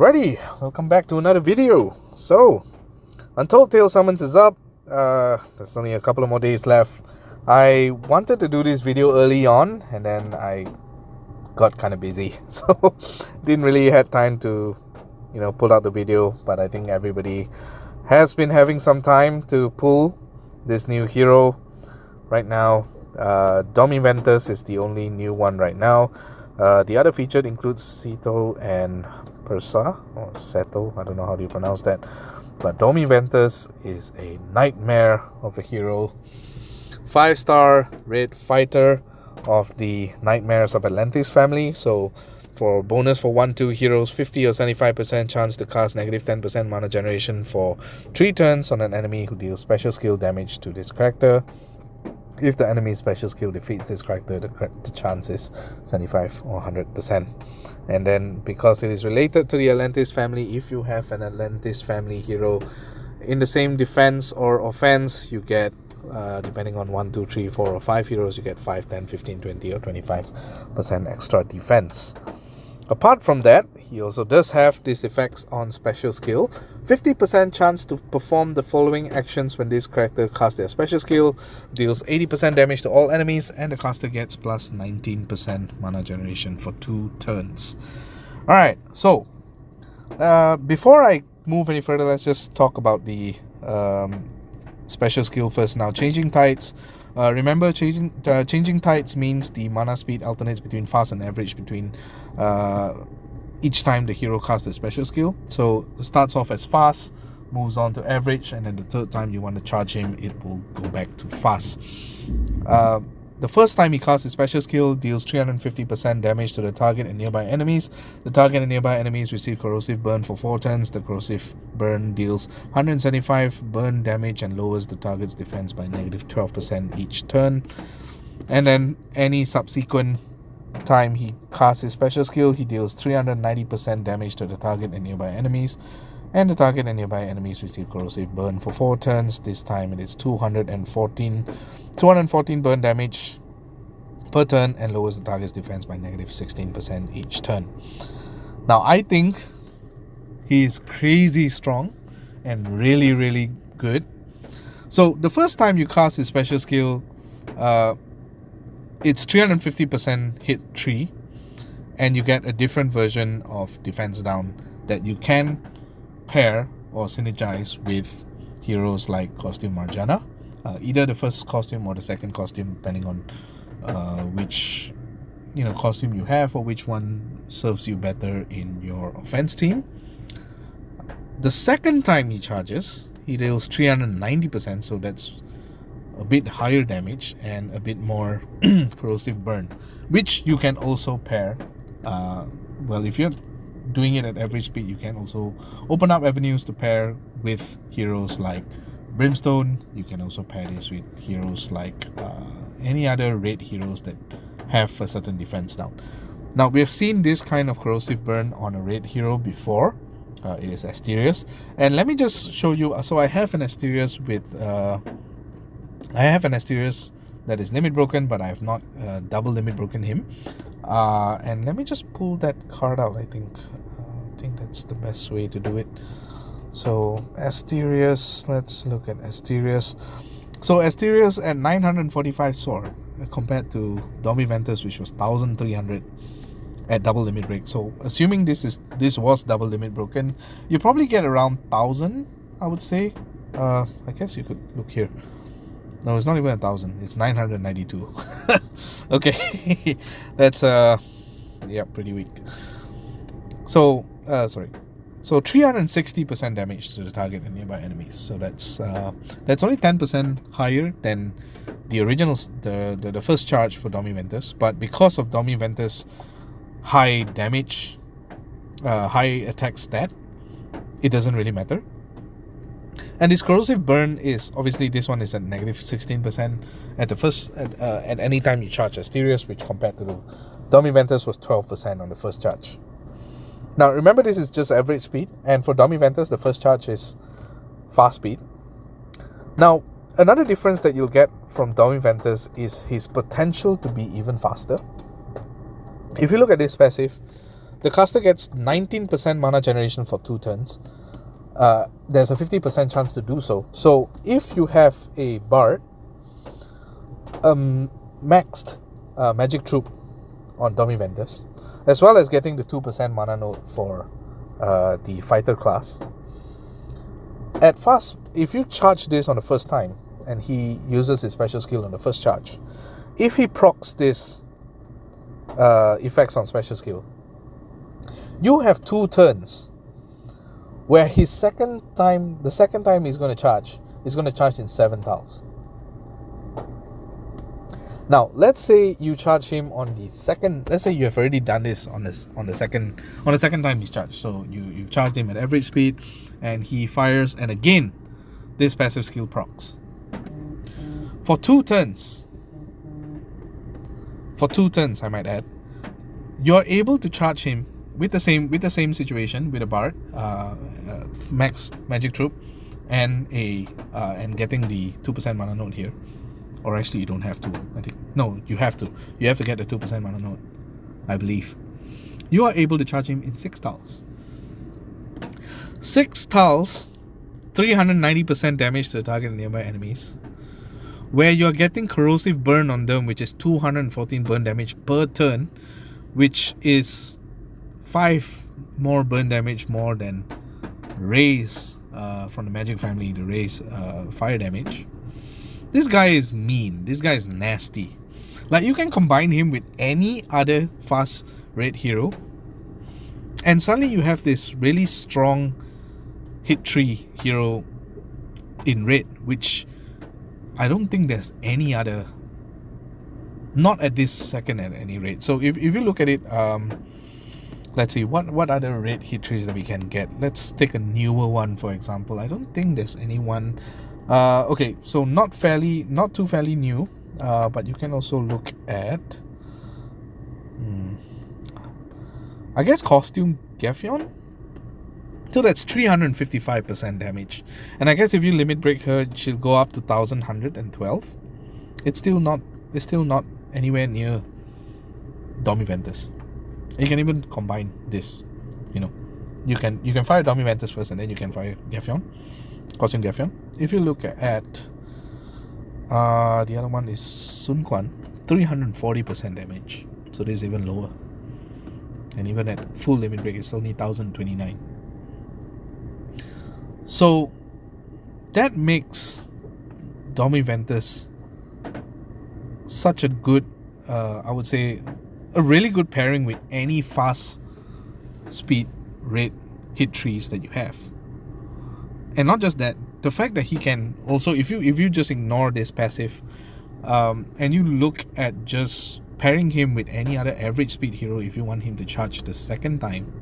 Alrighty, welcome back to another video. So, Untold Tale Summons is up. There's only a couple of more days left. I wanted to do this video early on, and then I got kind of busy, so didn't really have time to, pull out the video. But I think everybody has been having some time to pull this new hero right now. Domiventus is the only new one right now. The other featured includes Sito and Persa, or Seto, I don't know how do you pronounce that. But Domiventus is a nightmare of a hero. 5-star red fighter of the Nightmares of Atlantis family. So for bonus for 1-2 heroes, 50 or 75% chance to cast negative 10% mana generation for 3 turns on an enemy who deals special skill damage to this character. If the enemy's special skill defeats this character, the chance is 75 or 100%. And then because it is related to the Atlantis family, if you have an Atlantis family hero in the same defense or offense, you get, depending on 1, 2, 3, 4 or 5 heroes, you get 5, 10, 15, 20 or 25% extra defense. Apart from that, he also does have these effects on special skill. 50% chance to perform the following actions when this character casts their special skill, deals 80% damage to all enemies, and the caster gets plus 19% mana generation for 2 turns. Alright, so before I move any further, let's just talk about the special skill first. Now, Changing Tides. Remember, changing tides means the mana speed alternates between fast and average between each time the hero casts a special skill. So it starts off as fast, moves on to average, and then the third time you want to charge him, it will go back to fast. The first time he casts his special skill, deals 350% damage to the target and nearby enemies. The target and nearby enemies receive corrosive burn for 4 turns. The corrosive burn deals 175 burn damage and lowers the target's defense by negative 12% each turn. And then any subsequent time he casts his special skill, he deals 390% damage to the target and nearby enemies. And the target and nearby enemies receive corrosive burn for 4 turns. This time it is 214 burn damage per turn and lowers the target's defense by negative 16% each turn. Now, I think he is crazy strong and really, really good. So the first time you cast his special skill, it's 350% hit 3, and you get a different version of defense down that you can pair or synergize with heroes like Costume Marjana, either the first costume or the second costume, depending on which costume you have or which one serves you better in your offense team. The second time he charges, he deals 390%, so that's a bit higher damage and a bit more corrosive burn, which you can also pair. Well, if you're doing it at average speed, you can also open up avenues to pair with heroes like Brimstone. You can also pair this with heroes like any other red heroes that have a certain defense down. Now, we have seen this kind of corrosive burn on a red hero before. It is Asterius, and let me just show you. So I have an Asterius with that is limit broken, but I have not double limit broken him. And let me just pull that card out. I think that's the best way to do it. So Asterius, let's look at Asterius. So Asterius at 945 sword compared to Domiventus, which was 1300 at double limit break. So assuming this was double limit broken, you probably get around 1000, I would say. I guess you could look here. No, it's not even 1000. It's 992. Okay, that's pretty weak. So So 360% damage to the target and nearby enemies. So that's only 10% higher than the original, the first charge for Domiventus. But because of Domiventus' high damage, high attack stat, it doesn't really matter. And this corrosive burn is obviously, this one is at negative 16% at the first at any time you charge Asterius, which compared to the Domiventus was 12% on the first charge. Now remember, this is just average speed, and for Domiventus the first charge is fast speed. Now another difference that you'll get from Domiventus is his potential to be even faster. If you look at this passive, the caster gets 19% mana generation for 2 turns. There's a 50% chance to do so. So if you have a bard, maxed magic troop on Domiventus, as well as getting the 2% mana node for the fighter class, at fast, if you charge this on the first time and he uses his special skill on the first charge, if he procs this effects on special skill, you have 2 turns where the second time he's going to charge in 7 tiles. Now, let's say you charge him on the second. Let's say you have already done this on the second time he's charged. So you've charged him at average speed, and he fires, and again, this passive skill procs for 2 turns. For 2 turns, I might add, you're able to charge him with the same situation with a bard, max magic troop, and getting the 2% mana node here. Or actually, you don't have to. I think no, you have to. You have to get the 2% mana node, I believe. You are able to charge him in 6 tiles. 6 tiles, 390% damage to the target and nearby enemies, where you're getting corrosive burn on them, which is 214 burn damage per turn, which is 5 more burn damage more than Raise from the magic family, the Raise fire damage. This guy is mean. This guy is nasty. Like, you can combine him with any other fast red hero, and suddenly you have this really strong hit tree hero in red, which I don't think there's any other. Not at this second at any rate. So if you look at it, let's see what other red hit trees that we can get. Let's take a newer one, for example. I don't think there's anyone. Okay, so not too fairly new, but you can also look at I guess Costume Geffion. So that's 355% damage, and I guess if you limit break her, she'll go up to 1112. It's still not anywhere near Domiventus. You can even combine this. You can fire Domiventus first, and then you can fire Geffion, Costume Geffion. If you look at the other one is Sun Quan, 340% damage. So this is even lower. And even at full limit break, it's only 1029. So that makes Domiventus such a good, I would say, a really good pairing with any fast speed red hit trees that you have. And not just that, the fact that he can also, if you just ignore this passive, and you look at just pairing him with any other average speed hero, if you want him to charge the second time,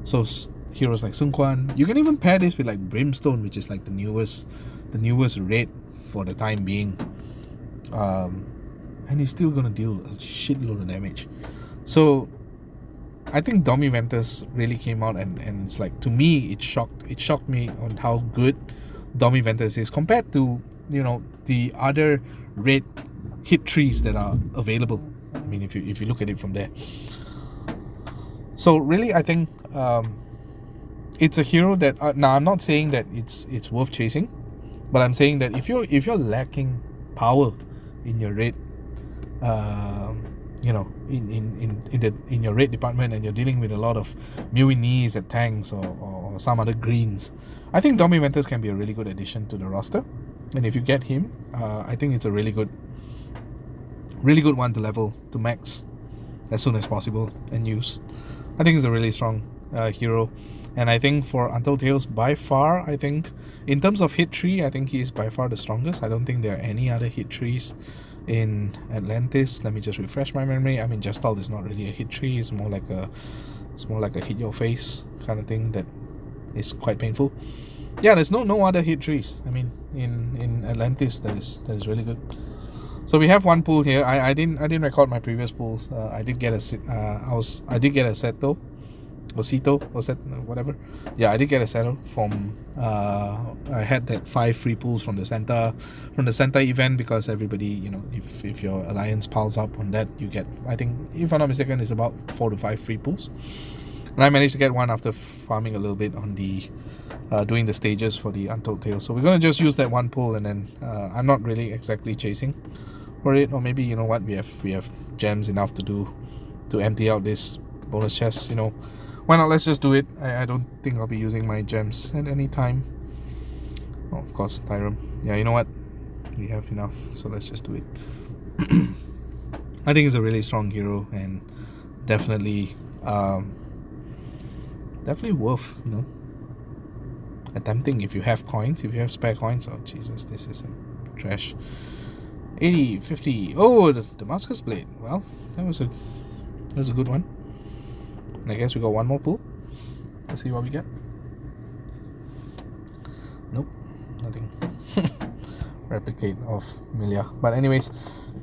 so heroes like Sun Quan, you can even pair this with like Brimstone, which is like the newest red for the time being, and he's still gonna deal a shitload of damage. So I think Domiventus really came out, and it's like, to me, it shocked me on how good Domiventus is compared to the other red hit trees that are available. I mean, if you look at it from there. So really, I think it's a hero that now I'm not saying that it's worth chasing, but I'm saying that if you're lacking power in your red, in your red department, and you're dealing with a lot of Muinis at tanks or some other greens, I think Domiventus can be a really good addition to the roster. And if you get him, I think it's a really good one to level to max as soon as possible and use. I think it's a really strong hero, and I think for Untold Tales, by far, I think in terms of hit tree, I think he is by far the strongest. I don't think there are any other hit trees in Atlantis. Let me just refresh my memory. I mean, Gestalt is not really a hit tree. It's more like a hit your face kind of thing that is quite painful. Yeah, there's no other hit trees. I mean, in Atlantis, that is really good. So we have one pool here. I didn't record my previous pools. I did get a set though. Osito, was that whatever? Yeah, I did get a saddle from. I had that 5 free pulls from the Santa event, because everybody, you know, if your alliance piles up on that, you get, I think, if I'm not mistaken, it's about 4 to 5 free pulls. And I managed to get one after farming a little bit on the doing the stages for the Untold Tales. So we're gonna just use that one pull, and then I'm not really exactly chasing for it, or maybe, you know what, we have gems enough to empty out this bonus chest. You know, why not? Let's just do it. I don't think I'll be using my gems at any time. Oh, of course, Tyrum. Yeah, you know what? We have enough, so let's just do it. I think it's a really strong hero, and definitely worth, you know, attempting if you have coins, if you have spare coins. Oh Jesus, this is trash. 80, 50. Oh, the Damascus blade. Well, that was a good one. And I guess we got one more pull. Let's see what we get. Nope, nothing. Replicate of Milia. But anyways,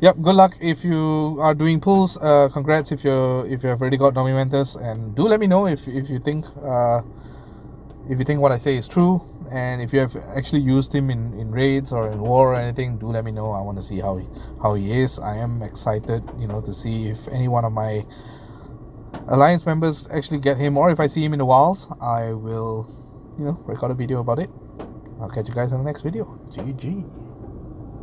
yep, good luck if you are doing pulls. Congrats if you have already got Domiventus, and do let me know if you think what I say is true, and if you have actually used him in raids or in war or anything. Do let me know. I want to see how he is. I am excited, you know, to see if any one of my alliance members actually get him, or if I see him in the wilds, I will, you know, record a video about it. I'll catch you guys in the next video. GG.